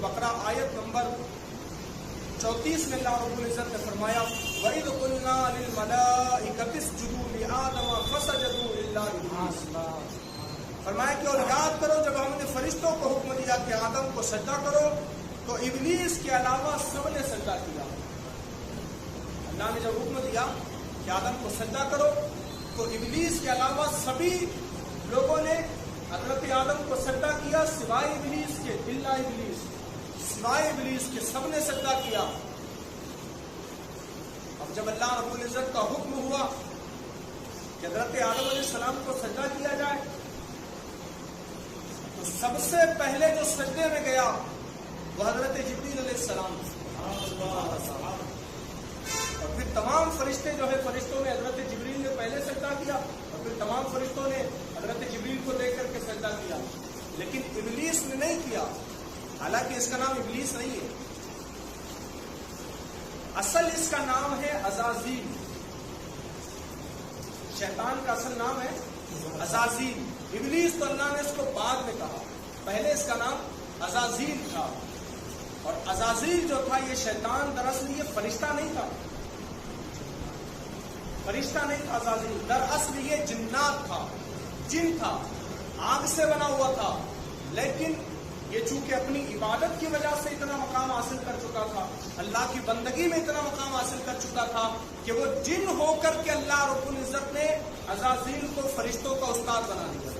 बकरा आयत नंबर 34 में अल्लाह रब्बुल इज्जत ने फरमाया वइद कुल्ना लिल मलाइकति इसजुदू लिआदम फसजदू इल्ला इब्लीस। फरमाया कि और याद करो जब हमने फरिश्तों को हुक्म दिया कि आदम को सजदा करो तो इब्लीस के अलावा सबने सजदा किया। अल्लाह ने जब हुक्म दिया कि आदम को सजदा करो तो इब्लीस के अलावा सभी लोगों ने हजरत आदम को सजदा किया सिवाय इब्लीस के, इल्ला इब्लीस, सिवाय इब्लीस के सबने सजदा किया। अब जब अल्लाह रब्बुल इज्जत का हुक्म हुआ कि हजरत आदम अलैहिस्सलाम को सजदा किया जाए तो सबसे पहले जो सजदे में गया वो हजरत जिब्रील अलैहिस्सलाम, और फिर तमाम फरिश्ते जो है फरिश्तों ने हजरत जिब्रील ने पहले सजदा किया और फिर तमाम फरिश्तों ने हजरत जिब्रील को देख करके सजदा किया, लेकिन इब्लीस ने नहीं किया। हालांकि इसका नाम इब्लीस नहीं है, असल इसका नाम है अज़ाज़ील। शैतान का असल नाम है अज़ाज़ील। इब्लीस तो अल्लाह ने इसको बाद में कहा, पहले इसका नाम अज़ाज़ील था। और अज़ाज़ील जो था ये शैतान, दरअसल ये फरिश्ता नहीं था, फरिश्ता नहीं था अज़ाज़ील, दरअसल ये जिन्नात था, जिन था, आग से बना हुआ था। लेकिन ये चूंकि अपनी इबादत की वजह से इतना मकाम हासिल कर चुका था, अल्लाह की बंदगी में इतना मकाम हासिल कर चुका था कि वो जिन होकर के अल्लाह रब्बुल इज्जत ने अज़ाज़ील को फरिश्तों का उस्ताद बना दिया।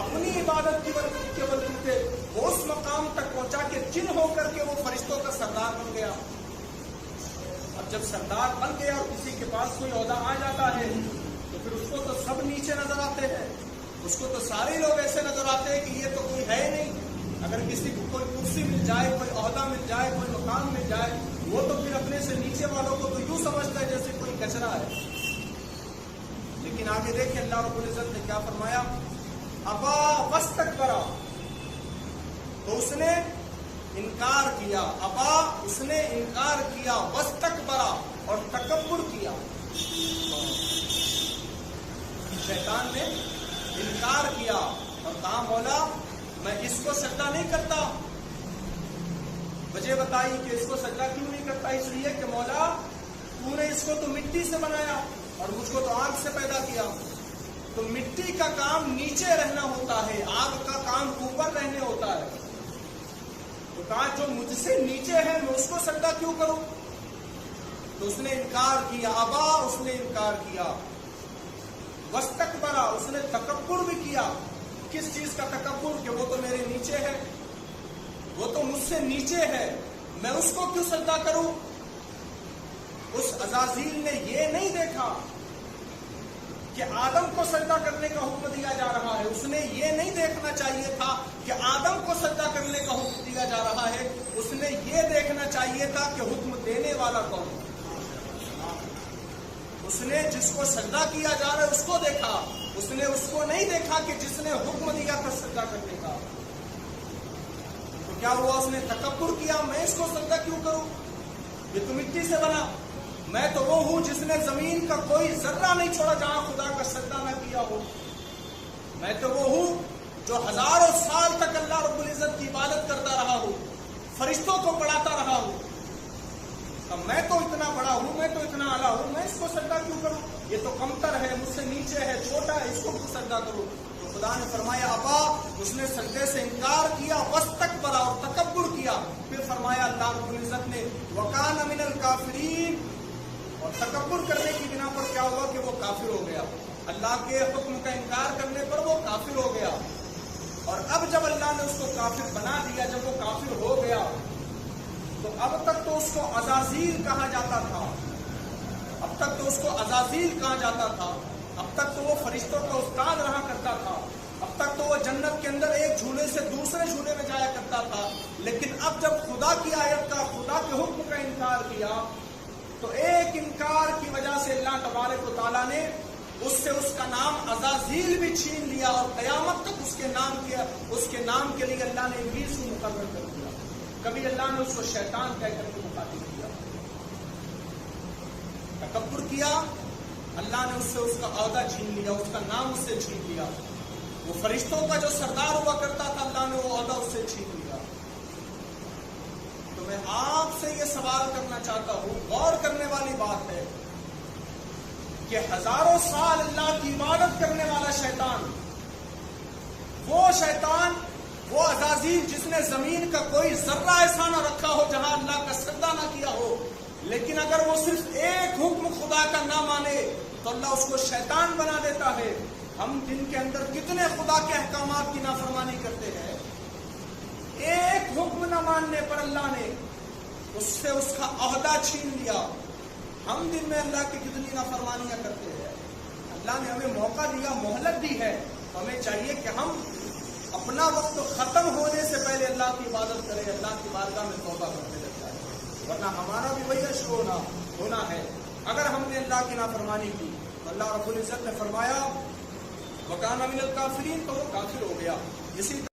अपनी इबादत की के बलबूते वो उस मकाम तक पहुंचा कि जिन होकर के वो फरिश्तों का सरदार बन गया। अब जब सरदार बन गया और किसी के पास कोई ओहदा आ जाता है तो फिर उसको तो सब नीचे नजर आते हैं, उसको तो सारे लोग ऐसे नजर आते हैं कि ये तो कोई है ही नहीं। अगर किसी को कोई कुर्सी मिल जाए, कोई ओहदा मिल जाए, कोई मकाम मिल जाए, वो तो फिर अपने से नीचे वालों को तो यूं समझता है जैसे कोई कचरा है। लेकिन आगे देखिए अल्लाह रब्बुल इज्जत ने क्या फरमाया, अबा वस्तकबरा, तो उसने इनकार किया। अबा, उसने इनकार किया, वस्तकबरा, और तकब्बुर किया। शैतान ने इनकार किया और कहा मौला मैं इसको सजदा नहीं करता। वजह बताई कि इसको सजदा क्यों नहीं करता, इसलिए कि मौला तूने इसको तो मिट्टी से बनाया और मुझको तो आग से पैदा किया। तो मिट्टी का काम नीचे रहना होता है, आग का काम ऊपर रहने होता है। तो कहा जो मुझसे नीचे है मैं उसको सजदा क्यों करूं। तो उसने इनकार किया। अबा, उसने इनकार किया। वस्तकबरा, उसने तकब्बुर भी किया। किस चीज का तकब्बुर, कि वो तो मेरे नीचे है, वो तो मुझसे नीचे है, मैं उसको क्यों सजदा करूं। उस अज़ाज़ील ने ये नहीं देखा कि आदम को सजदा करने का हुक्म दिया जा रहा है, उसने ये नहीं देखना चाहिए था कि आदम को सजदा करने का हुक्म दिया जा रहा है, उसने ये देखना चाहिए था कि हुक्म देने वाला कौन है। उसने जिसको सजदा किया जा रहा है उसको देखा, उसने उसको नहीं देखा कि जिसने हुक्म दिया था सजदा करने का। तो क्या हुआ, उसने तकब्बुर किया, मैं इसको सजदा क्यों करूं, ये तो मिट्टी से बना, मैं तो वो हूं जिसने जमीन का कोई जर्रा नहीं छोड़ा जहां खुदा का सजदा न किया हो। मैं तो वो हूं जो हजारों साल तक अल्लाह रब्बुल इज्जत की इबादत करता रहा हूं, फरिश्तों को पढ़ाता रहा हूं। अब मैं तो इतना बड़ा हूं, मैं तो इतना आला हूं, मैं इसको सजदा क्यों करूं, ये तो कमतर है, मुझसे नीचे है, छोटा है, इसको क्यों सजदा करूं। तो खुदा ने फरमाया अबा, उसने सजदे से इनकार किया, वस्तकबरा, और तकब्बुर किया। फिर फरमाया अल्लाह रब्बुल इज्जत ने वकान मिनल काफिरीन, और तकब्बुर करने की बिना पर क्या हुआ कि वो काफिर हो गया, अल्लाह के हुक्म का इनकार करने पर वो काफिर हो गया। और अब जब अल्लाह ने उसको काफिर बना दिया, जब वो काफिर हो गया तो अब तक तो उसको अज़ाज़ील कहा जाता था, अब तक तो उसको अज़ाज़ील कहा जाता था, अब तक तो वो फरिश्तों का उस्ताद रहा करता था, अब तक तो वो जन्नत के अंदर एक झूले से दूसरे झूले में जाया करता था। लेकिन अब जब खुदा की आयत का, खुदा के हुक्म का इनकार किया तो एक इनकार की वजह से अल्लाह तबारक व तआला ने उससे उसका नाम अज़ाज़ील भी छीन लिया और क़यामत तक उसके नाम के लिए अल्लाह ने इब्लीस को मुकर्रर कर दिया। कभी अल्लाह ने उसको शैतान कहकर के मुखातिब किया, तकब्बुर किया, अल्लाह ने उससे उसका औहदा छीन लिया, उसका नाम उससे छीन लिया। वो फरिश्तों का जो सरदार हुआ करता था, अल्लाह ने वो औहदा उससे छीन लिया। سے یہ سوال کرنا چاہتا ہوں، غور کرنے والی بات ہے کہ ہزاروں سال اللہ کی عبادت کرنے والا شیطان، وہ عزازیل جس نے زمین کا کوئی ذرہ ایسا نہ رکھا ہو جہاں اللہ کا سجدہ نہ کیا ہو، لیکن اگر وہ صرف ایک حکم خدا کا نہ مانے تو اللہ اس کو شیطان بنا دیتا ہے۔ ہم دن کے اندر کتنے خدا کے احکامات کی نافرمانی کرتے ہیں، ایک حکم نہ ماننے پر اللہ نے اس سے اس کا عہدہ چھین لیا۔ ہم دن میں اللہ کی کتنی نافرمانیاں کرتے ہیں۔ اللہ نے ہمیں موقع دیا، مہلت دی ہے، تو ہمیں چاہیے کہ ہم اپنا وقت ختم ہونے سے پہلے اللہ کی عبادت کریں، اللہ کی بارگاہ میں توبہ کرنے لگ جائیں، ورنہ ہمارا بھی وہی اشر ہونا ہے۔ اگر ہم نے اللہ کی نافرمانی کی تو اللہ رب العزت نے فرمایا وَكَانَ مِنَ الْكَافِرِينَ، تو وہ کافر ہو گیا۔ اسی